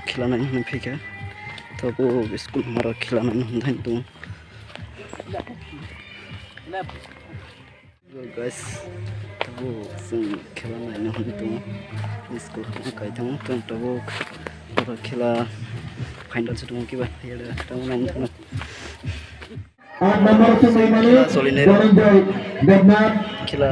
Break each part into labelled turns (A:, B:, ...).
A: खेला नहीं फैका तो वो स्कूल हमारा खेला नहीं होता तो guys वो खेला नहीं होता तो स्कूल कहीं तो वो खेला फाइनल से तुम की बात ये तो नहीं था खेला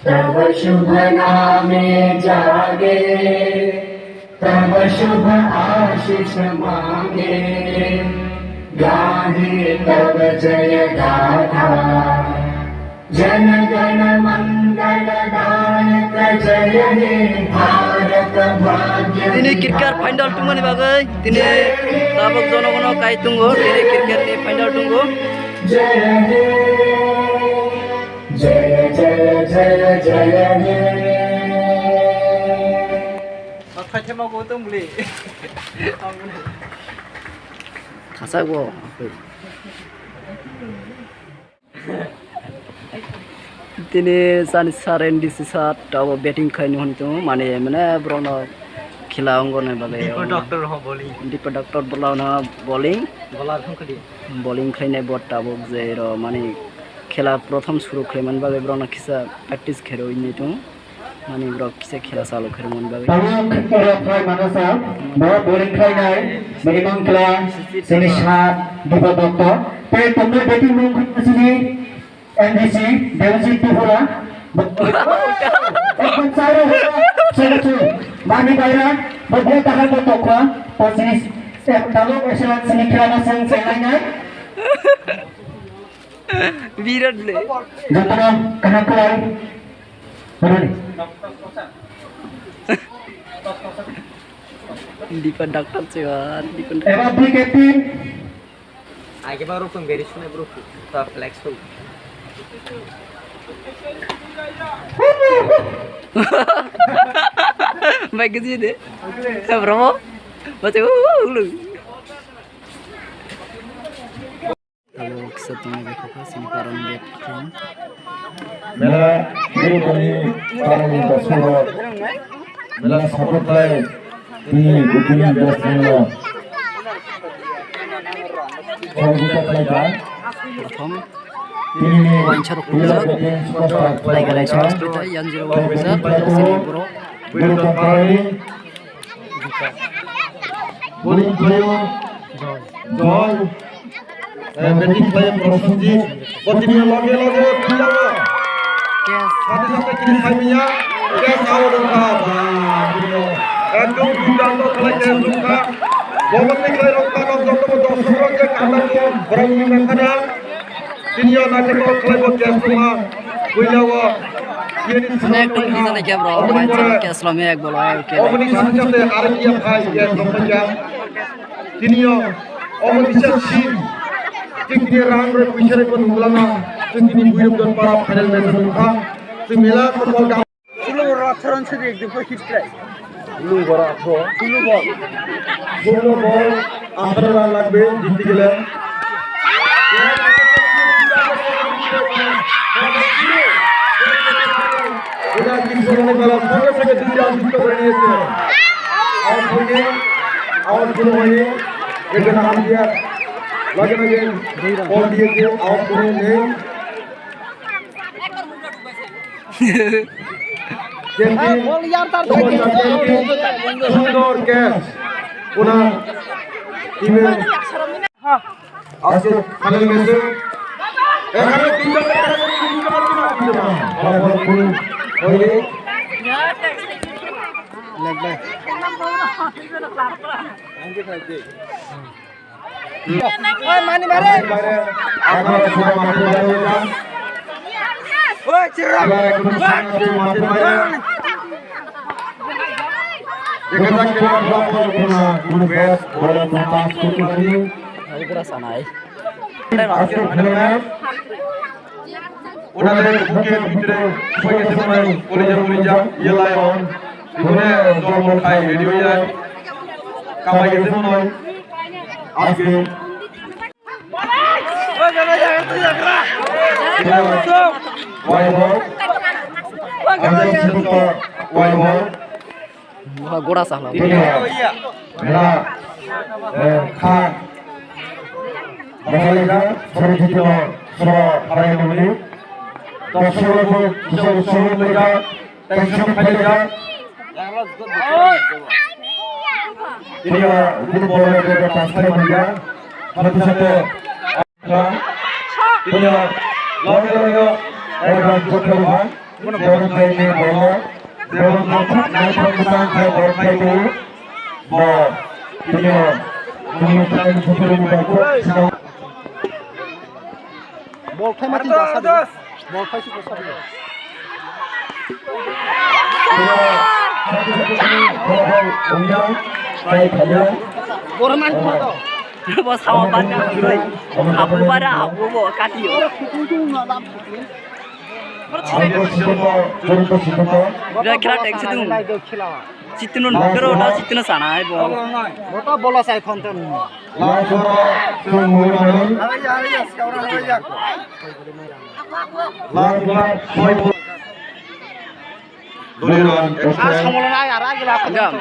B: तब शुभ नामे जागे तब शुभ आशीष मांगे गाहे तब जय गाथा जन गण मंगलदायक जय हे भारत भाग्य
A: दिनै क्रिकेट फाइनल टुंगनि बागै दिनै ताबक जनगण काइतुंगो दिनै क्रिकेट नि फाइनल टुंगो
B: जय हे जय जय जय जय हे
A: फाइटे मागो तंबुलि खासागो दिनै सानि सार एनडीसी सार ताव बैटिंग खाइनो हनतो माने ब्रनो खेला अंगने बागै डॉक्टर हो बॉलिंग दीपक डॉक्टर बोलावना बॉलिंग बॉलर खंखदि बॉलिंग खाइनाय बट ताबक जे र माने खेला प्रथम शुरू खाइमन बागै ब्रनो खिसा प्रैक्टिस खेरो इनि तो माने ब्र खिसा खेला चालू खेरमन बागै
B: ताव खेला फ्राय मानसा बा बॉलिंग खाइनाय मिनिमाम खेला जोंनि सार दीपक डॉक्टर पे तमने बैटिंग मुं खसिनि एनडीसी देवजी त्रिपुरा एकदम सारो सेलुचु मानि बायरा बबे ताहार तोखा पसिस स्टेप तालो एसेलान सिनि खेलाना सं सेलायनाय
A: विराटले
B: जतरा कनाकलाय बरनि
A: दीपक डॉक्टर चेवार दीपक
B: एबा विकेट टीम
C: आगे बार ओपन वेरी सुन ब्रो तो फ्लेक्स हो
A: baik ke sini berapa baca lu kalau kesatuan mereka sini para bet
D: मेला गुरु बनी पारंगी बसुरो मेला सपोर्टलाई ती गुपिन दसमेला सहयोगितालाई गान
A: प्रथम
D: ini
A: wawancara pusat Tiger License kita yang jero pusat sini bro
D: guru kampari bowling player joy batting player Prosenjit continue lage khilawa
A: kes
D: satu sampai kini kaminya kes awal dongka ekdom dudanto khalai kes dongka bowling khalai dongka dongka dongka ke kandang ko berang mekana Tinyo naketo kelebo kesuma kuilawa
A: connect नहीं जाने क्या bro वाइचर kes lo में एक बोला है okay
D: omni sanjate arkia phai kes domja tinyo omni shin tikni rang ro pichare ko ulana tikni guirum don para final match dongka ti mela ko bol ga
C: ulu ratron se ek difo hit try
D: ulu bora thro ulu ball after run lagbe jitti gele udah kisahnya kalau sangat dunia itu berniaga awal punya ini kita nak dia lagi all dia ke awal punya ni jadi sundor cash punya tim asyik final match এখানে তিনজন ওই
A: लगता
C: ओए मानी मारे
D: আপনারা সবাই মাঠে দাঁড়িয়ে যান
C: ओए चिरा
D: মাঠে বাইরে দেখা যাক খেলার ফলাফল কোন ব্যাট বলে পাস করতে পারি
A: है पूरा सना है
D: আজকের খেলায় ওনাদের বুকের ভিতরে সবাইকে সময় কলিজা ইয়ে লায়ন এখানে জলমল খাই রেডি হয়ে যায় কামাই গেছে মনে হয় আজকে
A: গোড়া চাহলাম sama banyak aku pada aku bawa kaki kira tek situ nun kero dah situ nun sana ay bol
C: মোটা বলা চাই ফোনটা
A: jam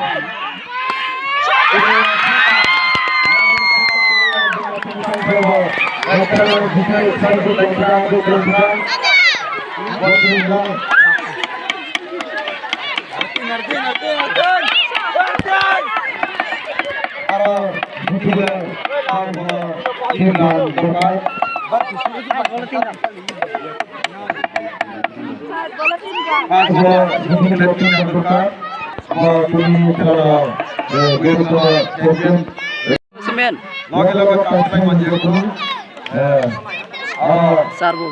A: semen sarbo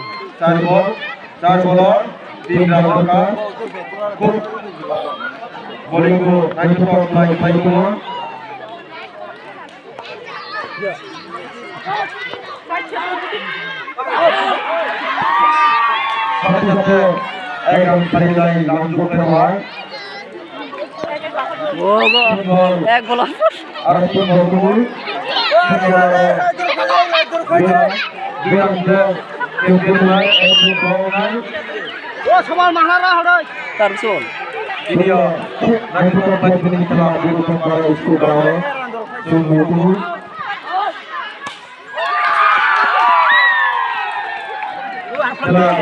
D: चार बॉलर 3 रनों का बॉलिंग को नाइट टॉप लाइन फाइव को एक रन पड़ेगा लाउंज को करवा
A: वो एक बॉलर
D: और तीन बॉल
C: ও সবার মাহারা Horai
A: tarsul
D: Video naik turun lagi kini kita lakukan untuk para usku baru sungguh itu telah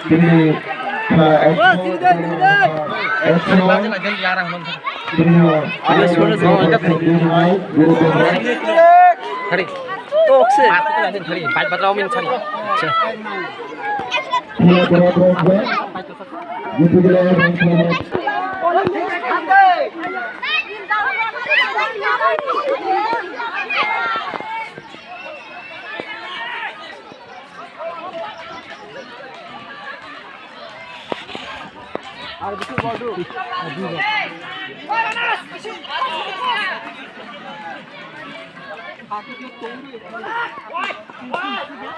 D: kini telah action
C: খড়ি
A: tokse
C: খড়ি 5-15 মিনিট ছাড়ি আর কিছু বলতো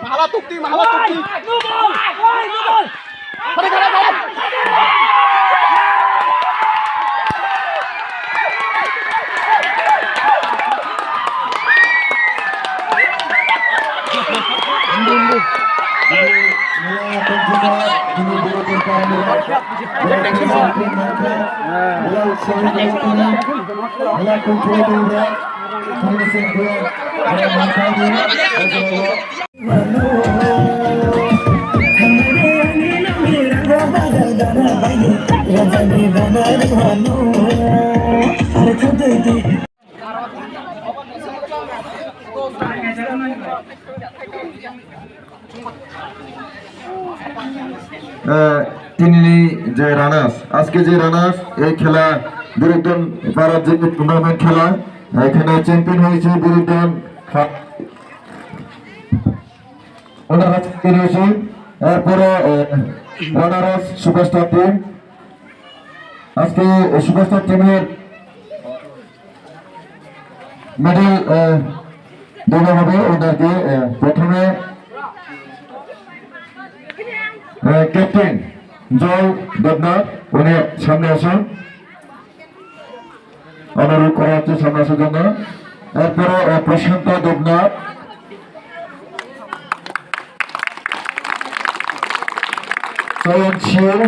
C: মালা তুক্তি
D: তিনি যে রানার্স আজকে যে রানার্স এই খেলা বিরুদ্ধন ভারত যে টুর্নামেন্ট খেলা এখানে চ্যাম্পিয়ন হয়েছে বিরুদ্ধন ওনারা চ্যাম্পিয়ন হয়েছে এরপরে রানার্স সুপারস্টার টিম আজকে সুপারস্টার টিমের মেডেল দেওয়া হবে ওনাকে প্রথমে ক্যাপ্টেন জয় দেবনাথ উনি সামনে আসুন অনুরোধ করা হচ্ছে সামনে আসার জন্য এরপরে প্রশান্ত দেবনাথ
B: শিব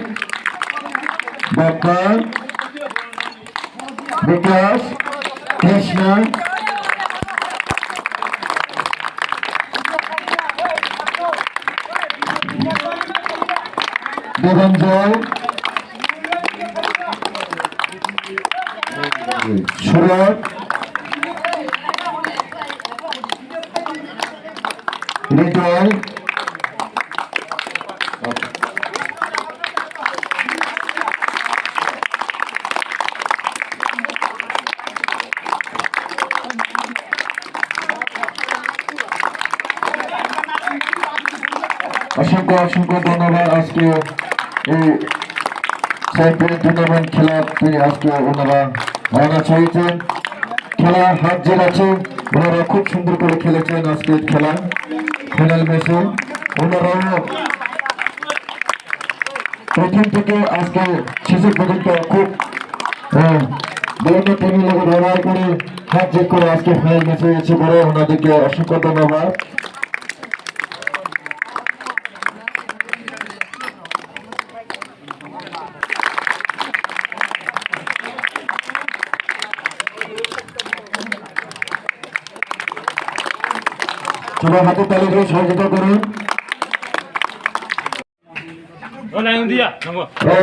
B: বাপ্পা বিকাশ কৃষ্ণা দেবঞ্জয় সুরত হৃদয় অসংখ্য অসংখ্য ধন্যবাদ আজকে এই চ্যাম্পিয়ন টুর্নামেন্ট খেলা আজকে ওনারা রওনা হয়েছেন খেলা হাত জেলাছে ওনারা খুব সুন্দর করে খেলেছেন আজকের খেলা ফাইনাল ম্যাচে ওনারাও প্রথম থেকে আজকে শেষের পর্যন্ত খুব বিভিন্ন টেবিল ব্যবহার করে হাত চেক করে আজকে ফাইনাল ম্যাচে এসে পড়ে ওনাদেরকে অসংখ্য ধন্যবাদ সবাই হাতে তালি দিয়ে সহযোগিতা করুন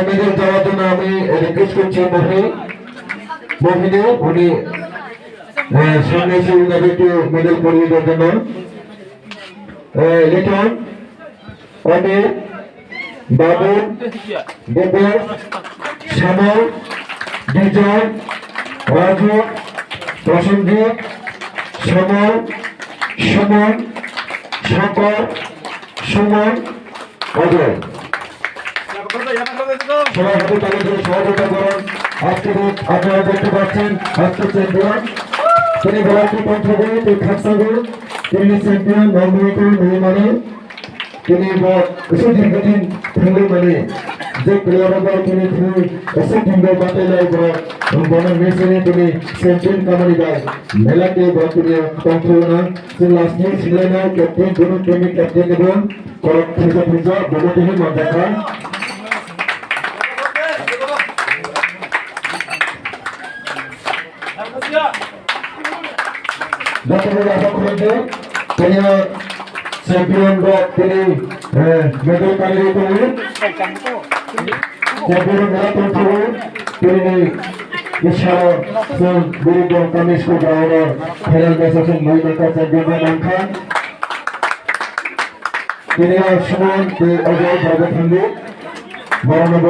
B: মেডেল যাওয়ার জন্য আমি রিকোয়েস্ট করছি মহিনে উনি সামনে এসে উনাদেরকে মেডেল পরিয়ে দেওয়ার জন্য লিটন অমির বাবুল গোপর শ্যামল বিজয় রাজু প্রসঞ্জিৎ শ্যামল সুমন শঙ্কর সুমন অজয় সবাই হাতে তালি দিয়ে সহযোগিতা করুন আজকে আপনারা দেখতে পাচ্ছেন আজকে চ্যাম্পিয়ন তিনি বেলাটি পঞ্চগড় খাকসাগর তিনি চ্যাম্পিয়ন নবমিত নির্মাণে তিনি এসে দীর্ঘদিন খেলে মানে যে প্লেয়াররা তিনি এসে টিমে বাতাইলাই বনের মেশিনে তিনি চ্যাম্পিয়ন কামারি দেয় মেলাকে তিনি পঞ্চগড় তিনি লাস্ট ইয়ার ছিলেন ক্যাপ্টেন কোনো টিমে ক্যাপ্টেন এবং করক ফিজা ফিজা বড় টিমে মজাকা বর্তমানে আশা করতে তিনি চ্যাম্পিয়ন তিনি মেডেল কারিগরি করেন চ্যাম্পিয়ন মেলা পঞ্চগড় তিনি ইশারা বিরুদ্ধে কমিশন গ্রাউন্ডের ফাইনাল ম্যাচ আছেন মহিলা চ্যাম্পিয়ন নাম খান তিনি সুমন অজয় ভগতন্দি বরনব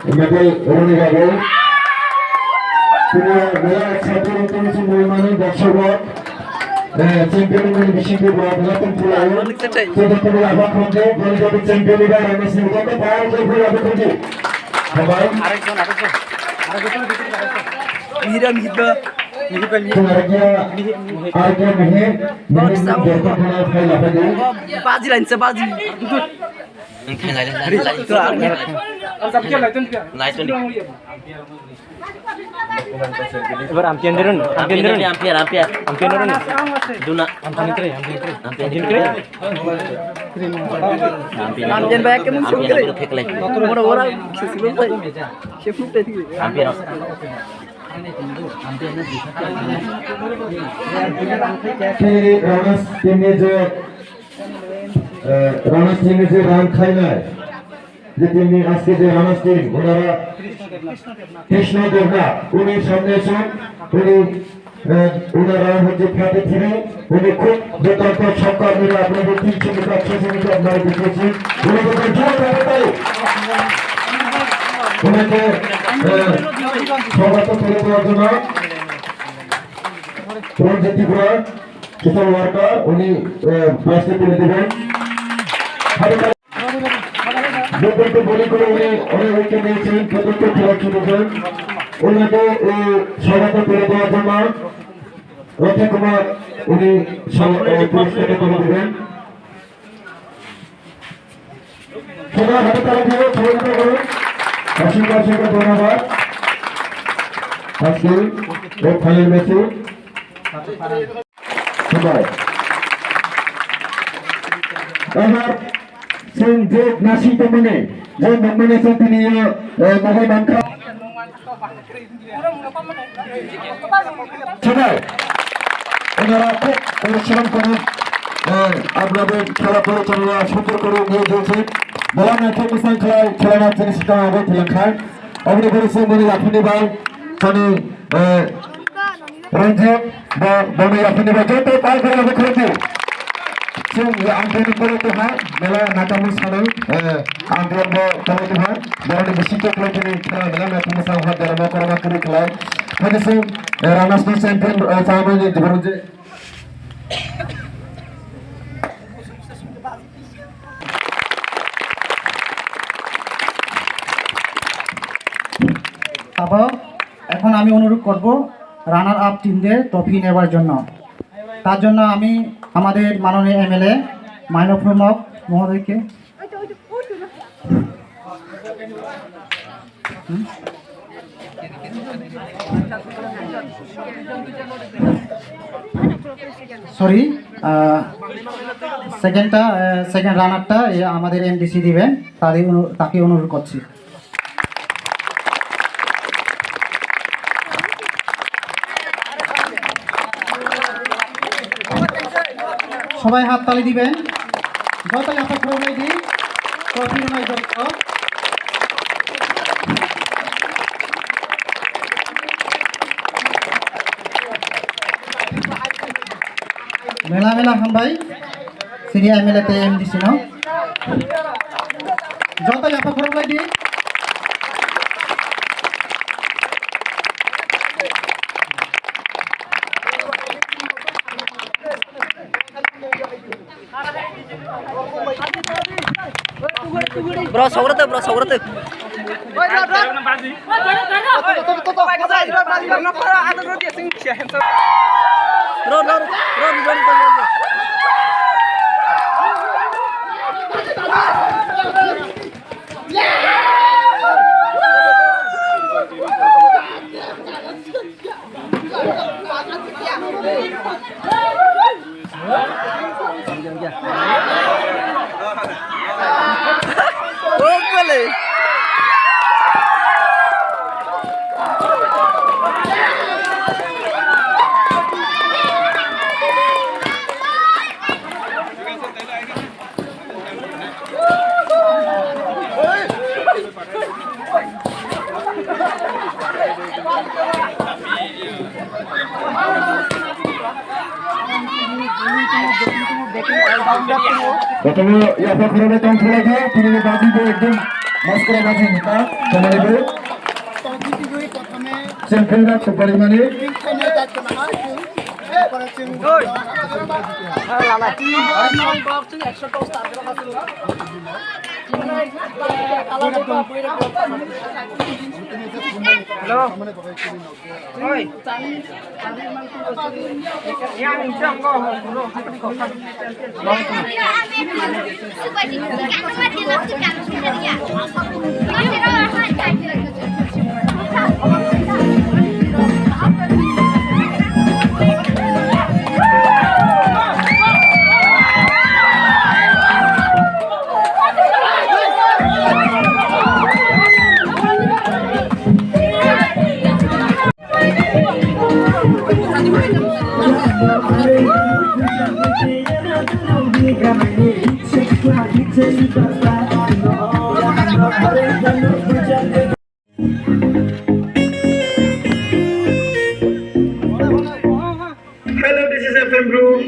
B: মেডেল রনি গাবে তিনি মেলা চ্যাম্পিয়ন কমিশন মহিমানের দর্শক চ্যাম্পিয়ন বিশ্বকে বলাতন ফুলায় সেটা আবার করতে বলে যাবে চ্যাম্পিয়ন এবার এমএসি কত পাওয়ার যে ফুল আবার করতে সবাই আরেকজন মিহিরা মিহিবা
A: बाजी लाइन से बाजी
C: এবার আম্পিয়ান দেরুন দুনা
A: आमजन भाई के मुंह से फेंकले मोरा ओरा सिबल भाई शेफ पे थी
C: আম্পিয়ার
B: রানাস টিমে যে রান খায় না যে টিমে আজকে যে রানাস টিম ওনারা কৃষ্ণ দেবনা উনি সামনে এসেছেন উনি ওনারা হচ্ছে ফ্ল্যাটে ছিলেন উনি খুব যথার্থ সরকার মিলে আপনাদের 300 মিটার 600 মিটার আপনারা দেখেছেন উনি বলছেন জোর তাই ওনাকে স্বাগত করে দেওয়ার জন্য রঞ্জিত ত্রিপুরা সোশ্যাল ওয়ার্কার উনি প্লাস্টিক তুলে দেবেন যোগ্যকে বলি করে উনি অনেক উইকেট নিয়েছেন চতুর্থ খেলা ছুটেছেন ওনাকে স্বাগত করে দেওয়ার জন্য রথি কুমার উনি পুরস্কারটা করে দেবেন সবাই হাতে তারা দিয়ে সহযোগিতা করুন অসংখ্য অসংখ্য ধন্যবাদ আজকে এই ফাইনাল ম্যাচে সবাই এবার जों जे नासि दमने जों दमने जों তিনি মহাই মানখা সবাই ওনারা খুব পরিশ্রম করে আপনাদের খেলা পরিচালনা সুন্দর করে নিয়ে গিয়েছেন বলা না খেয়ে মিশাল খেলায় খেলার জিনিসটা আগে খেলাখায় অগ্নি পরিশ্রম বলে আপনি ভাই মানে রঞ্জিত বা বনে আপনি ভাই যত পাল করে হবে খেলতে जों आंखौनो फरायदोंहा मेला नागामु सानाव आंखौनो फरायदोंहा बेयावनो बिसिखौ फरायदों खेला मेला नागामु सानाव हादरामा करना करी खेला फाइनसो रानासनो चैंपियन जाबाय दिबरजे
E: আবার এখন আমি অনুরোধ করব রানার আপ টিমদের ট্রফি নেবার জন্য তার জন্য আমি আমাদের মাননীয় এমএলএ মাইনব প্রমুখ মহোদয়কে সরি সেকেন্ড রানারটা আমাদের এমডিসি দিবেন তাকে অনুরোধ করছি সবাই হাত তালি দিবেন যতই আপনার প্রোগ্রামে দিই ট্রফি নয় যত মেলা মেলা হামবাই সিনিয়র এমএলএ তে এমডিসি ন যতই আপনার প্রোগ্রামে দিই
A: Bro, sograte.
B: প্রথমে ইয়াফা খরবে তং খেলাকে তিনি বাজি দিয়ে একদম মস্করা বাজি নিতা জমানিবে চ্যাম্পিয়নরা খুব পরিমাণে
D: Hello, this is FM Bro.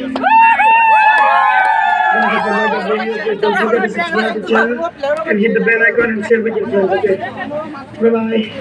D: Don't forget to subscribe to the channel and hit the bell icon and share with your friends. Okay? Bye bye.